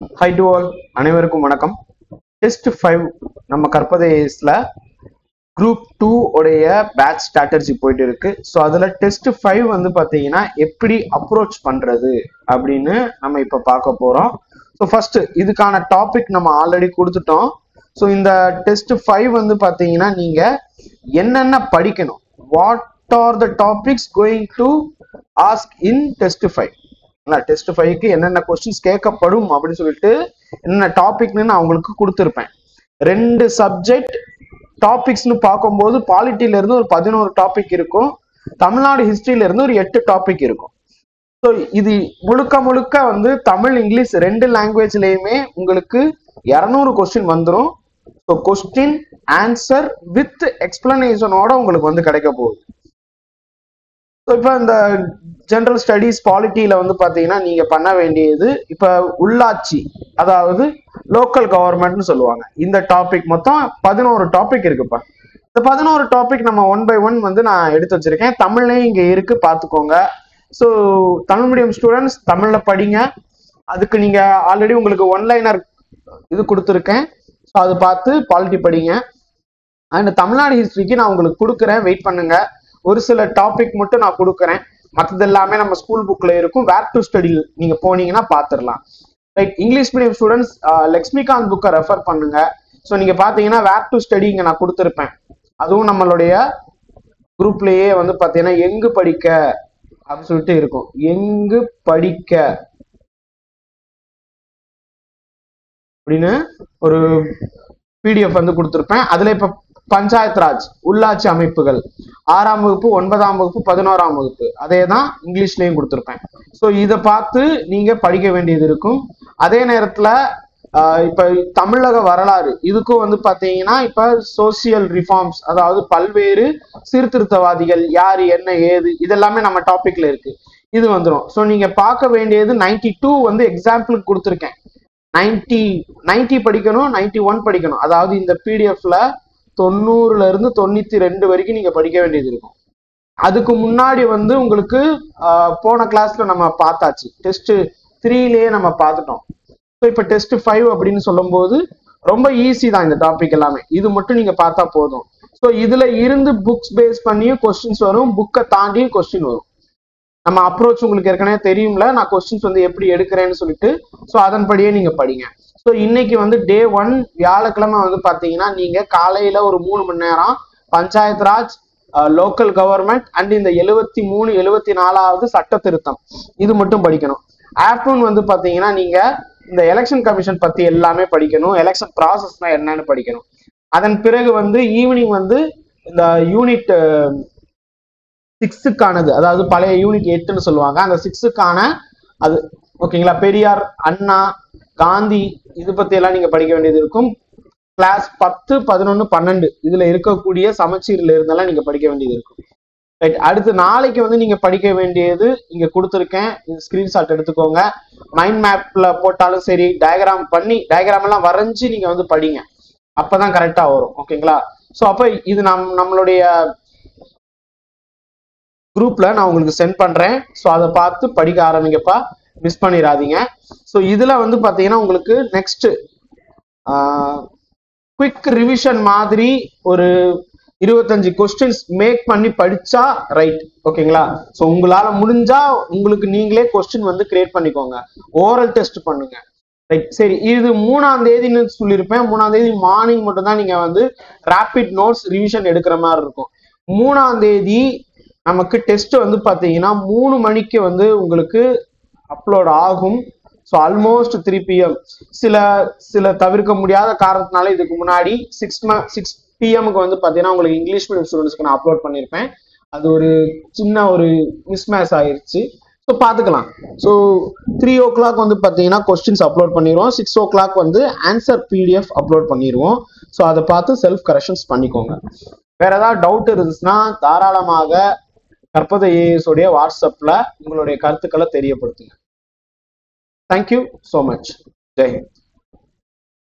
Hi to all, அனைவருக்கும் வணக்கம். Test 5 நம்ம கற்பதைஸ்ல குரூப் 2 உடைய பேட்ச் ஸ்ட்ராட்டஜி போயிட்டு இருக்கு. ஸோ அதுல டெஸ்ட் 5 வந்து பாத்தீங்கன்னா எப்படி அப்ரோச் பண்றது அப்படின்னு நம்ம இப்ப பார்க்க போறோம். ஸோ ஃபர்ஸ்ட் இதுக்கான டாபிக் நம்ம ஆல்ரெடி கொடுத்துட்டோம். ஸோ இந்த டெஸ்ட் 5 வந்து பாத்தீங்கன்னா நீங்க என்னென்ன படிக்கணும், what are the topics going to ask in test 5. Test 5க்கு என்னென்ன கொஸ்டின்ஸ் கேட்கப்படும் அப்படின்னு சொல்லிட்டு என்னென்ன டாபிக்னு நான் உங்களுக்கு கொடுத்துருப்பேன். 2 சப்ஜெக்ட் டாபிக்ஸ்னு பார்க்கும்போது பாலிட்டில இருந்து ஒரு 11 டாபிக் இருக்கும், தமிழ்நாடு ஹிஸ்டரியில இருந்து ஒரு 8 டாபிக் இருக்கும். ஸோ இது முழுக்க வந்து தமிழ் இங்கிலீஷ் 2 லாங்குவேஜ்லயுமே உங்களுக்கு 200 கொஸ்டின் வந்துடும். ஸோ கொஸ்டின் ஆன்சர் வித் எக்ஸ்பிளனேஷனோட உங்களுக்கு வந்து கிடைக்க போகுது. ஸோ இப்போ இந்த ஜெனரல் ஸ்டடீஸ் பாலிட்டியில வந்து பாத்தீங்கன்னா நீங்க பண்ண வேண்டியது இப்ப உள்ளாட்சி, அதாவது லோக்கல் கவர்மெண்ட்னு சொல்லுவாங்க. இந்த டாபிக் மொத்தம் 11 டாபிக் இருக்குப்பா. இந்த 11 டாபிக் நம்ம 1 by 1 வந்து நான் எடுத்து வச்சிருக்கேன். தமிழ்லயும் இங்க இருக்கு, பாத்துக்கோங்க. ஸோ தமிழ் மீடியம் ஸ்டூடெண்ட்ஸ் தமிழ்ல படிங்க. அதுக்கு நீங்க ஆல்ரெடி உங்களுக்கு ஒன்லைனர் இது கொடுத்துருக்கேன். ஸோ அது பார்த்து பாலிட்டி படிங்க. அண்ட் தமிழ்நாடு ஹிஸ்டரிக்கு நான் உங்களுக்கு கொடுக்குறேன், வெயிட் பண்ணுங்க. ஒரு சில டாபிக் மட்டும் நான் கொடுக்குறேன், மற்றது எல்லாமே நம்ம ஸ்கூல் புக்ல இருக்கும். வேர் டு ஸ்டடி நீங்க போனீங்கன்னா பாத்துடலாம். Right. English medium students Laxmikanth புக்கை ரெஃபர் பண்ணுங்க. ஸோ நீங்க பாத்தீங்கன்னா வேர் டு ஸ்டடி இங்க நான் கொடுத்துருப்பேன். அதுவும் நம்மளுடைய குரூப்லயே வந்து பாத்தீங்கன்னா எங்கு படிக்க அப்படின்னு சொல்லிட்டு இருக்கும். எங்கு படிக்க அப்படின்னு ஒரு பிடிஎஃப் வந்து கொடுத்துருப்பேன். அதுல இப்ப பஞ்சாயத்து ராஜ், உள்ளாட்சி அமைப்புகள் 6ஆம் வகுப்பு 9ஆம் வகுப்பு 11ஆம் வகுப்பு அதே தான் இங்கிலீஷ்லயும் கொடுத்துருப்பேன். ஸோ இதை பார்த்து நீங்க படிக்க வேண்டியது இருக்கும். அதே நேரத்துல இப்ப தமிழக வரலாறு இதுக்கும் வந்து பாத்தீங்கன்னா இப்ப சோசியல் ரிஃபார்ம்ஸ், அதாவது பல்வேறு சீர்திருத்தவாதிகள் யாரு என்ன ஏது இதெல்லாமே நம்ம டாபிக்ல இருக்கு. இது வந்துடும். ஸோ நீங்க பார்க்க வேண்டியது 92 வந்து எக்ஸாம்பிளுக்கு கொடுத்துருக்கேன். 90 படிக்கணும், 91 படிக்கணும். அதாவது இந்த பிடிஎஃப்ல 90ல இருந்து 92 வரைக்கும் நீங்க படிக்க வேண்டியது இருக்கும். அதுக்கு முன்னாடி வந்து உங்களுக்கு போன கிளாஸ்ல நம்ம பார்த்தாச்சு, டெஸ்ட் 3லயே நம்ம பார்த்துட்டோம். ஸோ இப்போ டெஸ்ட் 5 அப்படின்னு சொல்லும் போது ரொம்ப ஈஸி தான் இந்த டாபிக் எல்லாமே. இது மட்டும் நீங்க பார்த்தா போதும். ஸோ இதுல இருந்து புக்ஸ் பேஸ் பண்ணியும் கொஸ்டின்ஸ் வரும், புக்கை தாண்டியும் கொஸ்டின் வரும். நம்ம அப்ரோச் உங்களுக்கு ஏற்கனவே தெரியும்ல, நான் கொஸ்டின்ஸ் வந்து எப்படி எடுக்கிறேன்னு சொல்லிட்டு. ஸோ அதன்படியே நீங்க படிங்க. ஸோ இன்னைக்கு வந்து டே 1 வியாழக்கிழமை வந்து பாத்தீங்கன்னா நீங்க காலையில ஒரு 3 மணி நேரம் panchayat Raj, local government and இந்த 73 74வது சட்ட திருத்தம் இது மட்டும் படிக்கணும். ஆஃப்டர்நூன் வந்து பாத்தீங்கன்னா நீங்க இந்த எலெக்ஷன் கமிஷன் பத்தி எல்லாமே படிக்கணும், எலெக்ஷன் ப்ராசஸ்னா என்னன்னு படிக்கணும். அதன் பிறகு வந்து ஈவினிங் வந்து இந்த யூனிட் 6க்கானது, அதாவது பழைய யூனிட் 8ன்னு சொல்லுவாங்க, அந்த 6க்கான அது ஓகேங்களா. பெரியார், அண்ணா, காந்தி இது பத்தி எல்லாம் நீங்க படிக்க வேண்டியது இருக்கும். கிளாஸ் 10 11 12 இதுல இருக்கக்கூடிய சமச்சீர்ல இருந்தெல்லாம் நீங்க படிக்க வேண்டியது இருக்கும். ரைட். அடுத்து நாளைக்கு வந்து நீங்க படிக்க வேண்டியது இங்க கொடுத்துருக்கேன், ஸ்கிரீன்ஷாட் எடுத்துக்கோங்க. மைண்ட் மேப்ல போட்டாலும் சரி, டயக்ராம் பண்ணி டயக்ராம் எல்லாம் வரைஞ்சு நீங்க வந்து படிங்க, அப்பதான் கரெக்டா வரும். ஓகேங்களா. ஸோ அப்ப இது நம்மளுடைய குரூப்ல நான் உங்களுக்கு சென்ட் பண்றேன். ஸோ அதை பார்த்து படிக்க ஆரம்பிங்கப்பா, மிஸ் பண்ணிடாதீங்க. ஸோ இதுல வந்து பாத்தீங்கன்னா உங்களுக்கு நெக்ஸ்ட் குவிக் ரிவிஷன் மாதிரி ஒரு 25 கொஸ்டின்ஸ் மேக் பண்ணி படிச்சா ரைட். ஓகேங்களா. ஸோ உங்களால முடிஞ்சா உங்களுக்கு நீங்களே கொஸ்டின் வந்து கிரியேட் பண்ணிக்கோங்க, ஓரல் டெஸ்ட் பண்ணுங்க. ரைட். சரி, இது 3ஆம் தேதின்னு சொல்லியிருப்பேன். 3ஆம் தேதி மார்னிங் மட்டும் தான் நீங்க வந்து ரேபிட் நோட்ஸ் ரிவிஷன் எடுக்கிற மாதிரி இருக்கும். 3ஆம் தேதி நமக்கு டெஸ்ட் வந்து பாத்தீங்கன்னா 3 மணிக்கு வந்து உங்களுக்கு அப்லோட் ஆகும். So almost 3 PM. சில தவிர்க்க முடியாத காரணத்தினால இதுக்கு முன்னாடி 6 PM வந்து பாத்தீங்கன்னா உங்களுக்கு இங்கிலீஷ் மீடியம் ஸ்டூடெண்ட்ஸ்க்கு நான் அப்லோட் பண்ணியிருப்பேன். அது ஒரு சின்ன ஒரு மிஸ்மேட்ச் ஆயிருச்சு. ஸோ பாத்துக்கலாம். ஸோ 3 o'clock வந்து பாத்தீங்கன்னா கொஸ்டின்ஸ் அப்லோட் பண்ணிடுவோம். 6 o'clock வந்து ஆன்சர் பிடிஎஃப் அப்லோட் பண்ணிடுவோம். ஸோ அதை பார்த்து செல்ஃப் கரெக்ஷன்ஸ் பண்ணிக்கோங்க. வேற ஏதாவது டவுட் இருந்துச்சுன்னா தாராளமாக கற்பதை AIS உடைய வாட்ஸ்அப்ல உங்களுடைய கருத்துக்களை தெரியப்படுத்துங்க. Thank you so much. Jai Hind.